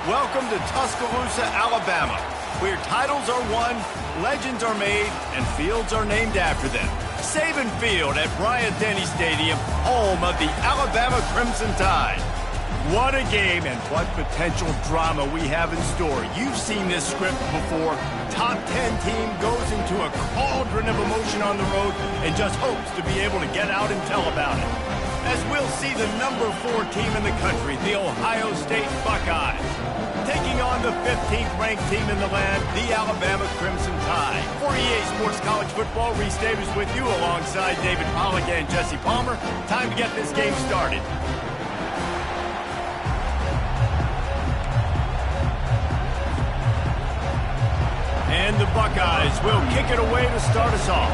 Welcome to Tuscaloosa, Alabama, where titles are won, legends are made, and fields are named after them. Saban Field at Bryant-Denny Stadium, home of the Alabama Crimson Tide. What a game and what potential drama we have in store. You've seen this script before. Top 10 team goes into a cauldron of emotion on the road and just hopes to be able to get out and tell about it. As we'll see the number 4 team in the country, the Ohio State Buckeyes, taking on the 15th ranked team in the land, the Alabama Crimson Tide. For EA Sports College Football, Reese Davis with you alongside David Pollack and Jesse Palmer. Time to get this game started. And the Buckeyes will kick it away to start us off.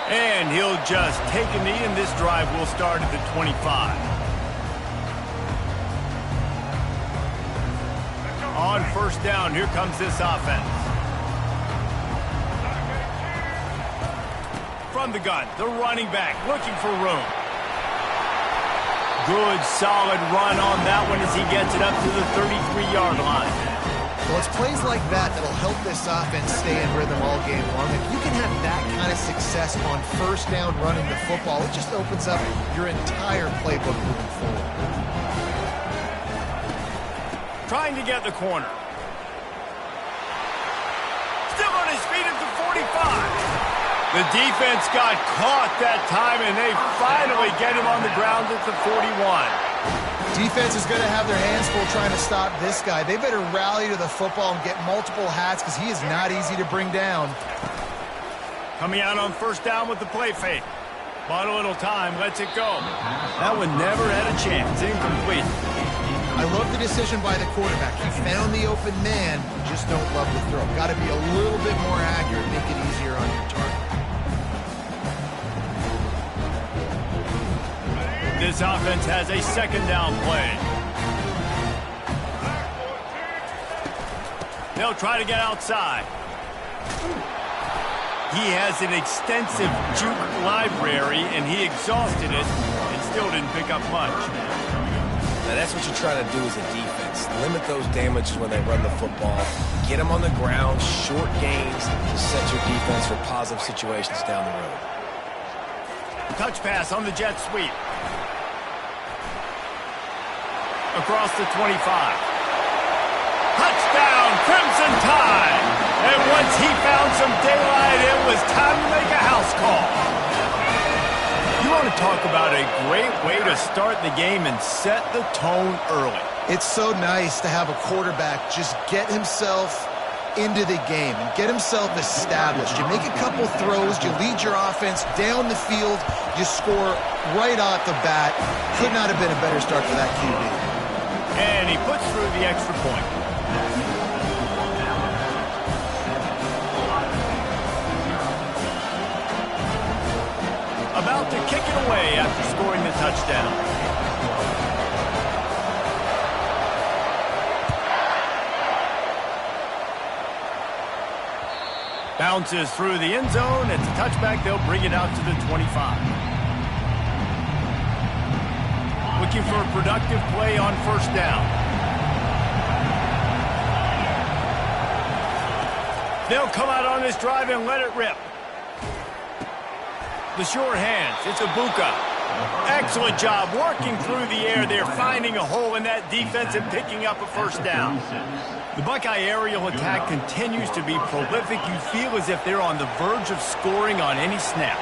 And he'll just take a knee, and this drive will start at the 25. On first down, here comes this offense. From the gun, the running back looking for room. Good, solid run on that one as he gets it up to the 33-yard line. Well, it's plays like that that'll help this offense stay in rhythm all game long. If you can have that kind of success on first down running the football, it just opens up your entire playbook moving forward. Trying to get the corner. Still on his feet at the 45. The defense got caught that time, and they finally get him on the ground at the 41. Defense is going to have their hands full trying to stop this guy. They better rally to the football and get multiple hats because he is not easy to bring down. Coming out on first down with the play fake. Bought a little time, lets it go. That one never had a chance. Incomplete. I love the decision by the quarterback. He found the open man, just don't love the throw. Got to be a little bit more accurate, make it easier on your target. This offense has a second down play. They'll try to get outside. He has an extensive juke library, and he exhausted it and still didn't pick up much. Now that's what you try to do as a defense. Limit those damages when they run the football. Get them on the ground, short gains to set your defense for positive situations down the road. Touch pass on the jet sweep. Across the 25. Touchdown, Crimson Tide! And once he found some daylight, it was time to make a house call. You want to talk about a great way to start the game and set the tone early. It's so nice to have a quarterback just get himself into the game and get himself established. You make a couple throws, you lead your offense down the field, you score right off the bat. Could not have been a better start for that QB. And he puts through the extra point. About to kick it away after scoring the touchdown. Bounces through the end zone. It's a touchback. They'll bring it out to the 25. Looking for a productive play on first down. They'll come out on this drive and let it rip. The short hands. It's Ibuka. Excellent job working through the air there, finding a hole in that defense and picking up a first down. The Buckeye aerial attack continues to be prolific. You feel as if they're on the verge of scoring on any snap.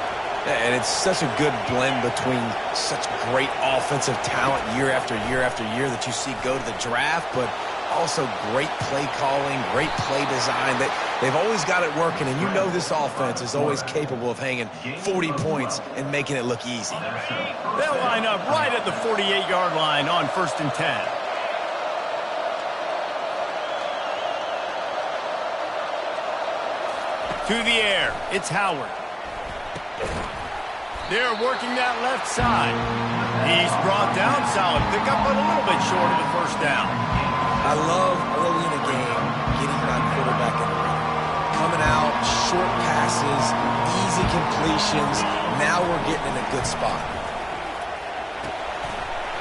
And it's such a good blend between such great offensive talent year after year after year that you see go to the draft, but also great play calling, great play design. They've always got it working, and you know this offense is always capable of hanging 40 points and making it look easy. They'll line up right at the 48-yard line on 1st and 10. To the air, it's Howard. They're working that left side. He's brought down, solid pickup, but a little bit short of the first down. I love early in the game getting my quarterback in the rhythm. Coming out, short passes, easy completions. Now we're getting in a good spot.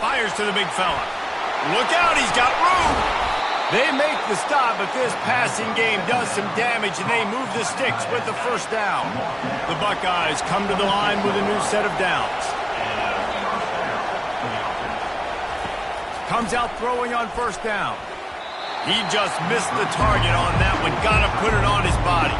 Fires to the big fella. Look out, he's got room. They make the stop, but this passing game does some damage, and they move the sticks with the first down. The Buckeyes come to the line with a new set of downs. Comes out throwing on first down. He just missed the target on that one. Got to put it on his body.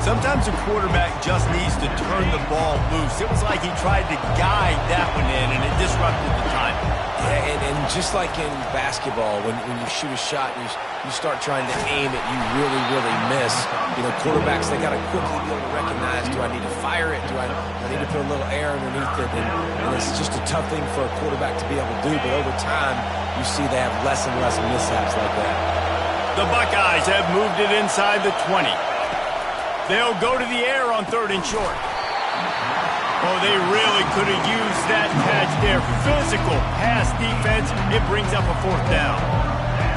Sometimes a quarterback just needs to turn the ball loose. It was like he tried to guide that one in, and it disrupted the timing. Yeah, and just like in basketball, when you shoot a shot and you start trying to aim it, you really, really miss. You know, quarterbacks, they got to quickly be able to recognize, do I need to fire it? Do I need to put a little air underneath it? And it's just a tough thing for a quarterback to be able to do, but over time, you see they have less and less mishaps like that. The Buckeyes have moved it inside the 20. They'll go to the air on 3rd and short. Oh, they really could have used that catch there. Physical pass defense. It brings up a 4th down.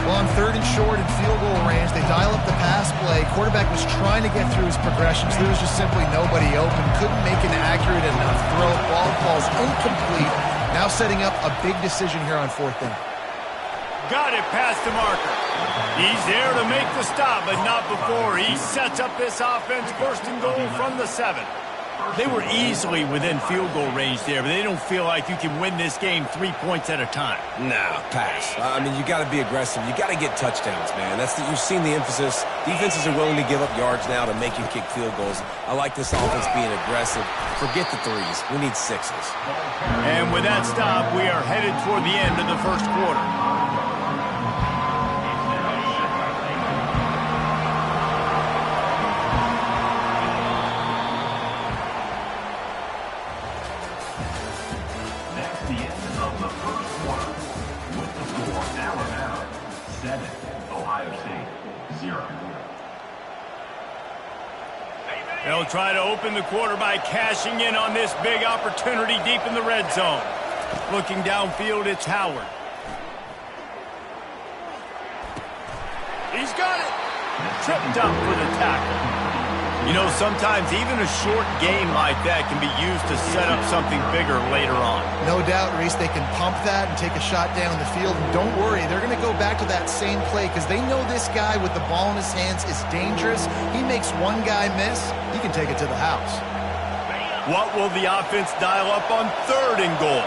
Well, on 3rd and short in field goal range, they dial up the pass play. Quarterback was trying to get through his progressions. There was just simply nobody open. Couldn't make an accurate enough throw. Ball falls incomplete. Now setting up a big decision here on 4th down. Got it past the marker. He's there to make the stop, but not before. He sets up this offense 1st and goal from the 7. They were easily within field goal range there, but they don't feel like you can win this game 3 points at a time. No, pass. I mean, you got to be aggressive. You got to get touchdowns, man. You've seen the emphasis. Defenses are willing to give up yards now to make you kick field goals. I like this offense being aggressive. Forget the 3s. We need 6s. And with that stop, we are headed toward the end of the 1st quarter. They'll try to open the quarter by cashing in on this big opportunity deep in the red zone. Looking downfield, it's Howard. He's got it. Tripped up for the tackle. You know, sometimes even a short game like that can be used to set up something bigger later on. No doubt, Reese, they can pump that and take a shot down the field. And don't worry, they're going to go back to that same play because they know this guy with the ball in his hands is dangerous. He makes one guy miss, he can take it to the house. What will the offense dial up on 3rd and goal?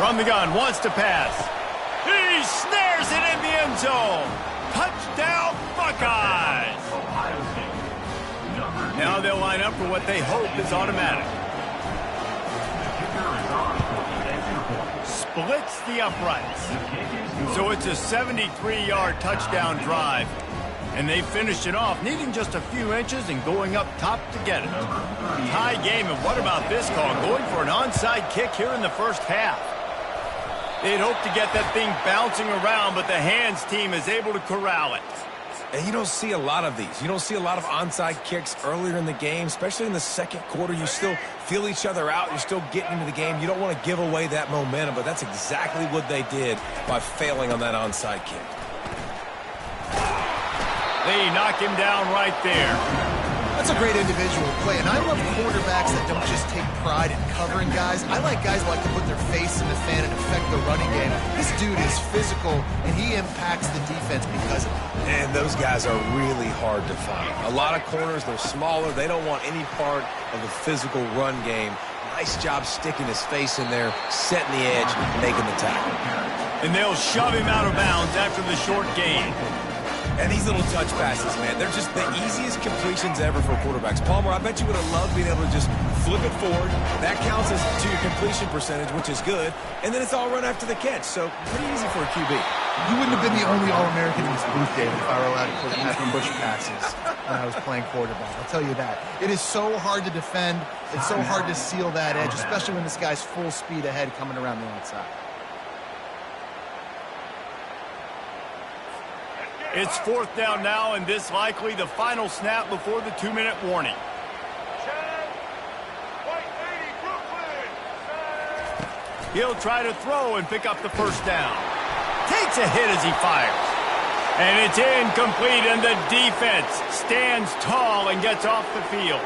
From the gun, wants to pass. He snares it in the end zone. Touchdown, Buckeyes. Now they'll line up for what they hope is automatic. Splits the uprights. So it's a 73-yard touchdown drive. And they finished it off, needing just a few inches and going up top to get it. Tie game, and what about this call? Going for an onside kick here in the 1st half. They'd hope to get that thing bouncing around, but the hands team is able to corral it. And you don't see a lot of these. You don't see a lot of onside kicks earlier in the game, especially in the 2nd quarter. You still feel each other out. You're still getting into the game. You don't want to give away that momentum, but that's exactly what they did by failing on that onside kick. They knock him down right there. That's a great individual play, and I love quarterbacks that don't just take pride in covering guys. I like guys who like to put their face in the fan and affect the running game. This dude is physical, and he impacts the defense because of it. And those guys are really hard to find. A lot of corners, they're smaller. They don't want any part of the physical run game. Nice job sticking his face in there, setting the edge, making the tackle. And they'll shove him out of bounds after the short gain. And these little touch passes, man, they're just the easiest completions ever for quarterbacks. Palmer, I bet you would have loved being able to just flip it forward. That counts as to your completion percentage, which is good. And then it's all run after the catch. So pretty easy for a QB. You wouldn't have been the only All-American in this booth, David, if I were allowed to put Adrian Bush passes when I was playing quarterback. I'll tell you that. It is so hard to defend. It's so hard to seal that edge, especially when this guy's full speed ahead coming around the outside. It's 4th down now, and this likely the final snap before the 2-minute warning. He'll try to throw and pick up the first down. Takes a hit as he fires. And it's incomplete, and the defense stands tall and gets off the field.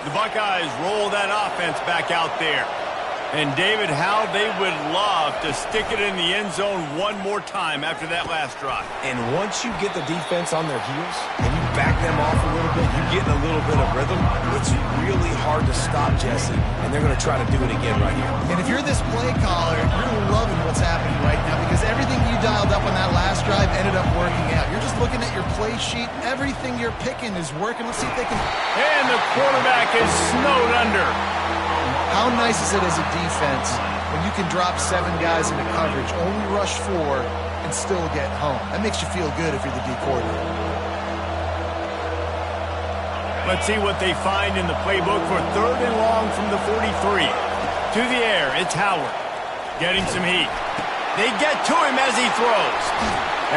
The Buckeyes roll that offense back out there. And, David, how they would love to stick it in the end zone one more time after that last drive. And once you get the defense on their heels and you back them off a little bit, you get in a little bit of rhythm, it's really hard to stop, Jesse, and they're going to try to do it again right here. And if you're this play caller, you're loving what's happening right now because everything you dialed up on that last drive ended up working out. You're just looking at your play sheet. Everything you're picking is working. Let's see if they can... And the quarterback is snowed under. How nice is it as a defense when you can drop 7 guys into coverage, only rush 4, and still get home? That makes you feel good if you're the D coordinator. Let's see what they find in the playbook for 3rd and long from the 43. To the air, it's Howard. Getting some heat. They get to him as he throws.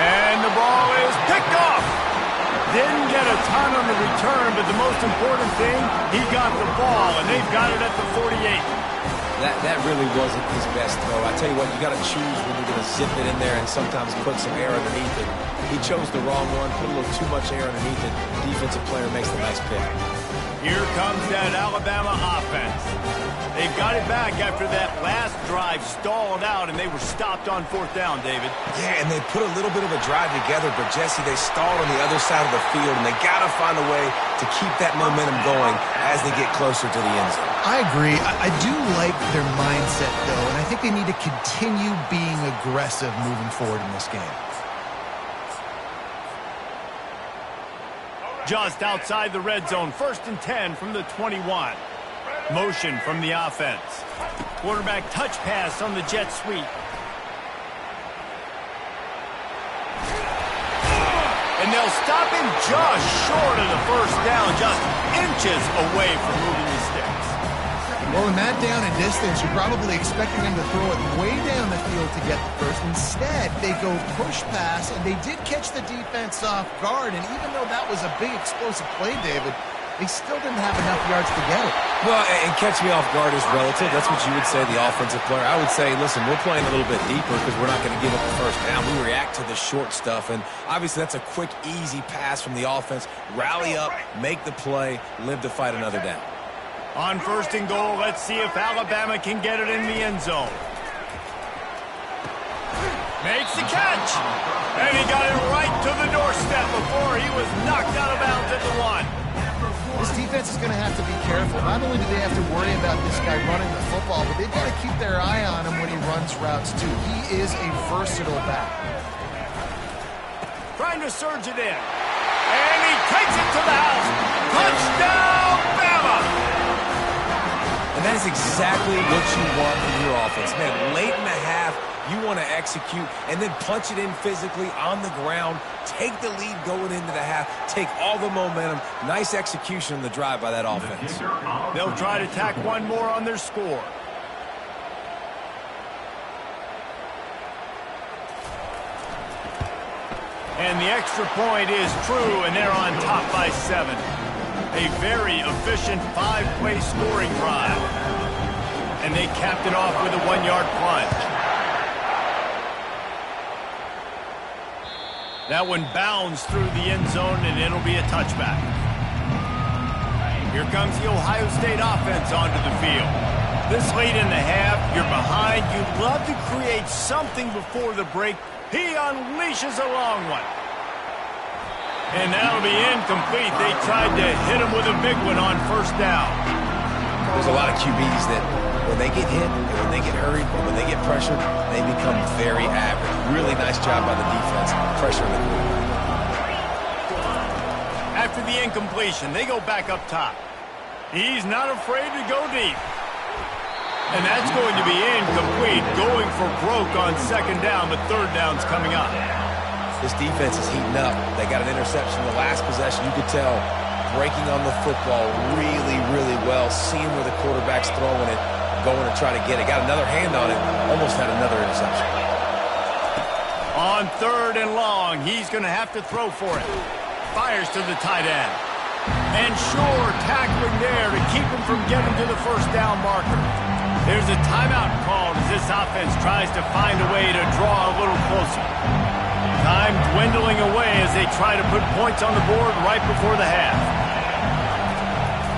And the ball is picked off. Didn't get a ton on the return, but the most important thing, he got the ball, and they've got it at the 48. That really wasn't his best throw. I tell you what, you got to choose when you're going to zip it in there and sometimes put some air underneath it. He chose the wrong one, put a little too much air underneath it. The defensive player makes the nice pick. Here comes that Alabama offense. They've got it back after that last drive stalled out, and they were stopped on 4th down, David. Yeah, and they put a little bit of a drive together, but, Jesse, they stalled on the other side of the field, and they got to find a way to keep that momentum going as they get closer to the end zone. I agree. I do like their mindset, though, and I think they need to continue being aggressive moving forward in this game. Just outside the red zone, 1st and 10 from the 21. Motion from the offense. Quarterback touch pass on the jet sweep. And they'll stop him just short of the first down, just inches away from moving the sticks. Well, in that down and distance, you're probably expecting them to throw it way down the field to get the first. Instead, they go push pass, and they did catch the defense off guard. And even though that was a big explosive play, David, they still didn't have enough yards to get it. Well, and catch me off guard is relative. That's what you would say, the offensive player. I would say, listen, we're playing a little bit deeper because we're not going to give up the first down. We react to the short stuff, and obviously that's a quick, easy pass from the offense. Rally up, make the play, live to fight another down. On 1st and goal, let's see if Alabama can get it in the end zone. Makes the catch. And he got it right to the doorstep before he was knocked out of bounds at the 1. This defense is going to have to be careful. Not only do they have to worry about this guy running the football, but they've got to keep their eye on him when he runs routes, too. He is a versatile back. Trying to surge it in. And he takes it to the house. Touchdown, Bama! And that is exactly what you want from your offense. Man, late in the half, you want to execute and then punch it in physically on the ground, take the lead going into the half, take all the momentum. Nice execution on the drive by that offense. They'll try to tack one more on their score. And the extra point is true, and they're on top by 7. A very efficient 5-play scoring drive. And they capped it off with a 1-yard plunge. That one bounds through the end zone, and it'll be a touchback. Here comes the Ohio State offense onto the field. This late in the half, you're behind. You'd love to create something before the break. He unleashes a long one. And that'll be incomplete. They tried to hit him with a big one on 1st down. There's a lot of QBs that when they get hit, and when they get hurried, and when they get pressured, they become very average. Really nice job by the defense, pressuring the quarterback. After the incompletion, they go back up top. He's not afraid to go deep. And that's going to be incomplete, going for broke on 2nd down, but 3rd down's coming up. This defense is heating up. They got an interception in the last possession. You could tell breaking on the football really, really well, seeing where the quarterback's throwing it, going to try to get it. Got another hand on it, almost had another interception. On 3rd and long, he's going to have to throw for it. Fires to the tight end. And sure, tackling there to keep him from getting to the first down marker. There's a timeout called as this offense tries to find a way to draw a little closer. Time dwindling away as they try to put points on the board right before the half.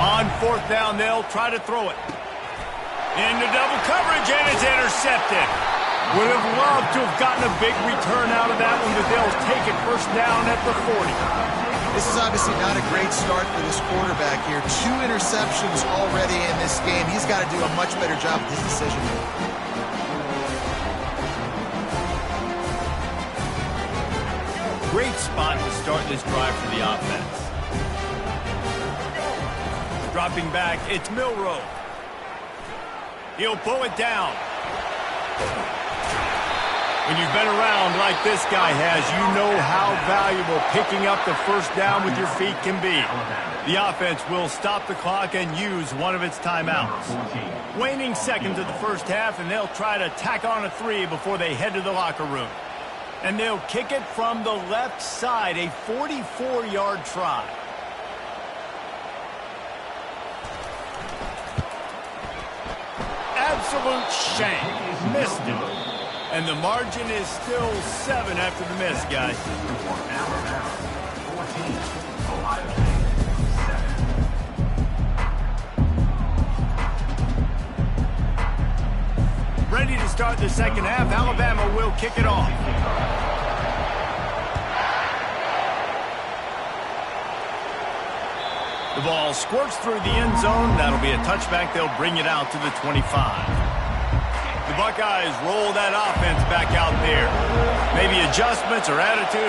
On fourth down, they'll try to throw it. Into double coverage, and it's intercepted. Would have loved to have gotten a big return out of that one, but they'll take it first down at the 40. This is obviously not a great start for this quarterback here. 2 interceptions already in this game. He's got to do a much better job with his decision. Great spot to start this drive for the offense. Dropping back, it's Milroe. He'll pull it down. When you've been around like this guy has, you know how valuable picking up the first down with your feet can be. The offense will stop the clock and use one of its timeouts. Waning seconds of the first half, and they'll try to tack on a 3 before they head to the locker room. And they'll kick it from the left side, a 44-yard try. Absolute shame. Missed it. And the margin is still 7 after the miss, guys. Ready to start the second half. Alabama will kick it off. The ball squirts through the end zone. That'll be a touchback. They'll bring it out to the 25. The Buckeyes roll that offense back out there. Maybe adjustments or attitude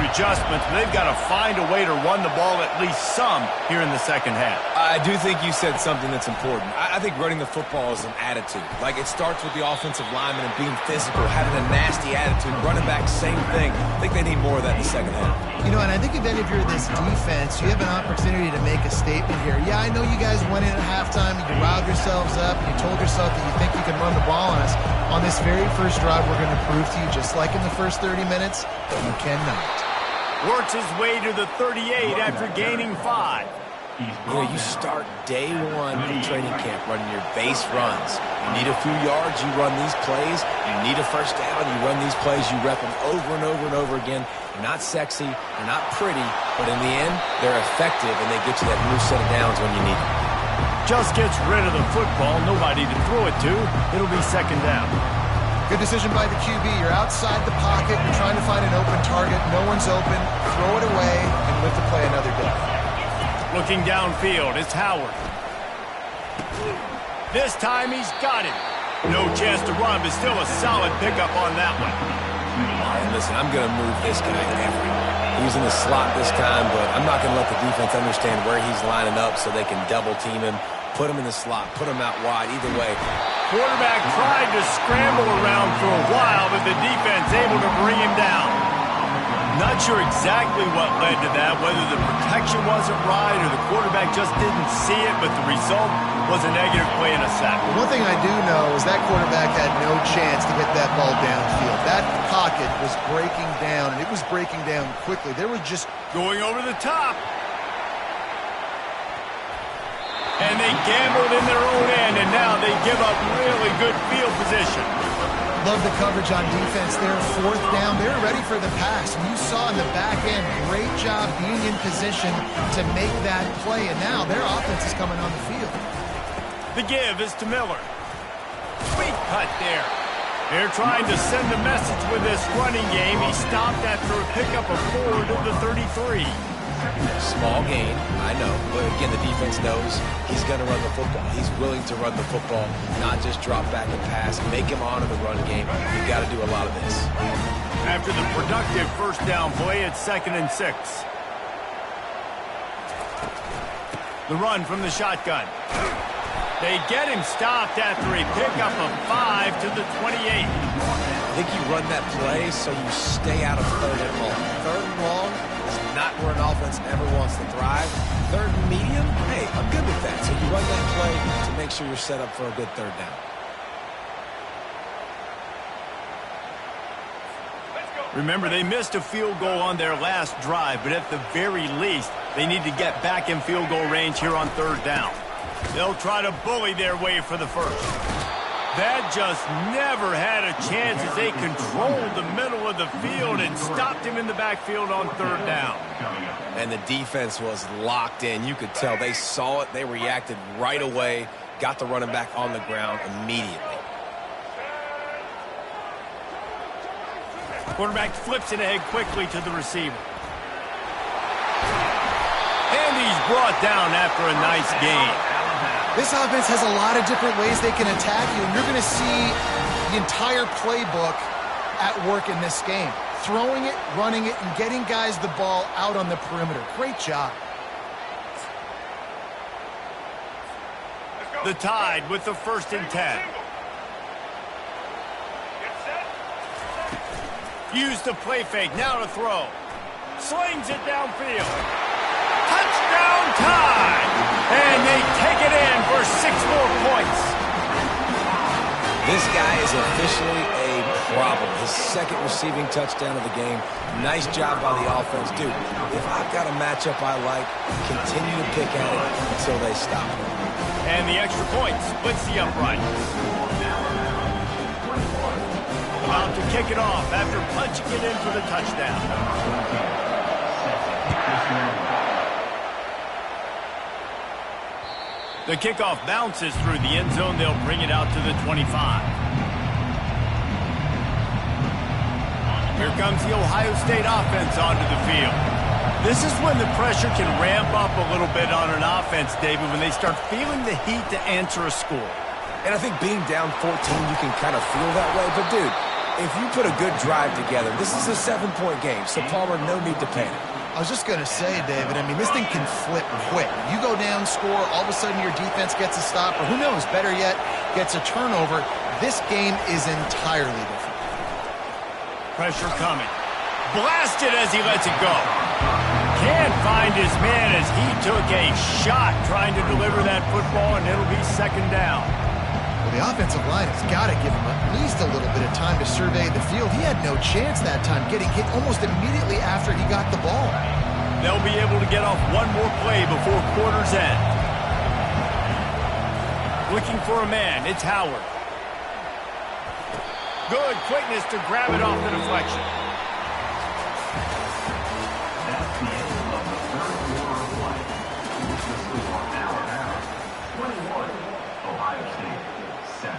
adjustments, but they've got to find a way to run the ball at least some here in the second half. I do think you said something that's important. I think running the football is an attitude. Like, it starts with the offensive lineman and being physical, having a nasty attitude. Running back, same thing. I think they need more of that in the second half. You know, and I think if any of you're this defense, you have an opportunity to make a statement here. Yeah, I know you guys went in at halftime and you riled yourselves up and you told yourself that you think you can run the ball on us. On this very first drive, we're going to prove to you, just like in the first 30 minutes, that you cannot. Works his way to the 38 after gaining 5. You know, you start day one of training camp running your base runs. You need a few yards, you run these plays. You need a first down, you run these plays. You rep them over and over and over again. They're not sexy, they're not pretty, but in the end, they're effective, and they get you that new set of downs when you need them. Just gets rid of the football, nobody to throw it to. It'll be second down. Good decision by the QB. You're outside the pocket, you're trying to find an open target, no one's open, throw it away, and live to play another day. Looking downfield, it's Howard. This time he's got it. No chance to run, but still a solid pickup on that one. And listen, I'm going to move this guy everywhere. He's in the slot this time, but I'm not going to let the defense understand where he's lining up so they can double team him, put him in the slot, put him out wide, either way. Quarterback tried to scramble around for a while, but the defense able to bring him down. Not sure exactly what led to that, whether the protection wasn't right or the quarterback just didn't see it, but the result was a negative play and a sack. One thing I do know is that quarterback had no chance to get that ball downfield. That pocket was breaking down, and it was breaking down quickly. There was just going over the top. And they gambled in their own end, and now they give up really good field position. Love the coverage on defense there. Fourth down, they're ready for the pass. And you saw in the back end, great job being in position to make that play. And now their offense is coming on the field. The give is to Miller. Sweet cut there. They're trying to send a message with this running game. He stopped after a pickup of 4 to the 33. Small gain, I know, but again, the defense knows he's going to run the football. He's willing to run the football, not just drop back and pass, make him honor the run game. You've got to do a lot of this. After the productive first down play, it's 2nd and 6. The run from the shotgun. They get him stopped after a pickup of 5 to the 28. I think you run that play so you stay out of 3rd and long. 3rd and long is not where an offense ever wants to thrive. 3rd and medium, hey, I'm good with that. So you run that play to make sure you're set up for a good 3rd down. Let's go. Remember, they missed a field goal on their last drive, but at the very least, they need to get back in field goal range here on third down. They'll try to bully their way for the first. That just never had a chance as they controlled the middle of the field and stopped him in the backfield on third down. And the defense was locked in. You could tell they saw it. They reacted right away, got the running back on the ground immediately. Quarterback flips it ahead quickly to the receiver. And he's brought down after a nice gain. This offense has a lot of different ways they can attack you, and you're going to see the entire playbook at work in this game. Throwing it, running it, and getting guys the ball out on the perimeter. Great job. The Tide with the 1st and 10. Use the play fake, now to throw. Slings it downfield. Touchdown Tide! And they take it in for 6 more points. This guy is officially a problem. His 2nd receiving touchdown of the game. Nice job by the offense. Dude, if I've got a matchup I like, continue to pick at it until they stop. And the extra point splits the upright. About to kick it off after punching it in for the touchdown. The kickoff bounces through the end zone. They'll bring it out to the 25. Here comes the Ohio State offense onto the field. This is when the pressure can ramp up a little bit on an offense, David, when they start feeling the heat to answer a score. And I think being down 14, you can kind of feel that way. But, dude, if you put a good drive together, this is a 7-point game, so Palmer, no need to panic. I was just going to say, David, I mean, this thing can flip quick. You go down, score, all of a sudden your defense gets a stop, or who knows, better yet, gets a turnover. This game is entirely different. Pressure coming. Blasted as he lets it go. Can't find his man as he took a shot trying to deliver that football, and it'll be 2nd down. Well, the offensive line has got to give him at least a little bit of time to survey the field. He had no chance that time, getting hit almost immediately after he got the ball. They'll be able to get off one more play before quarter's end. Looking for a man, it's Howard. Good quickness to grab it off the deflection. That's the end of the 3rd quarter of play. The score Alabama 21, Ohio State 7.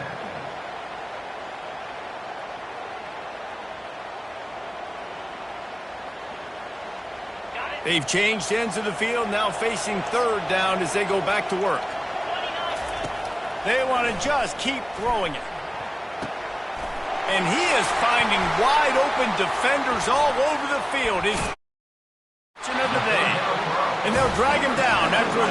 They've changed ends of the field, now facing 3rd down as they go back to work. They want to just keep throwing it. And he is finding wide open defenders all over the field. His of the day. And they'll drag him down after a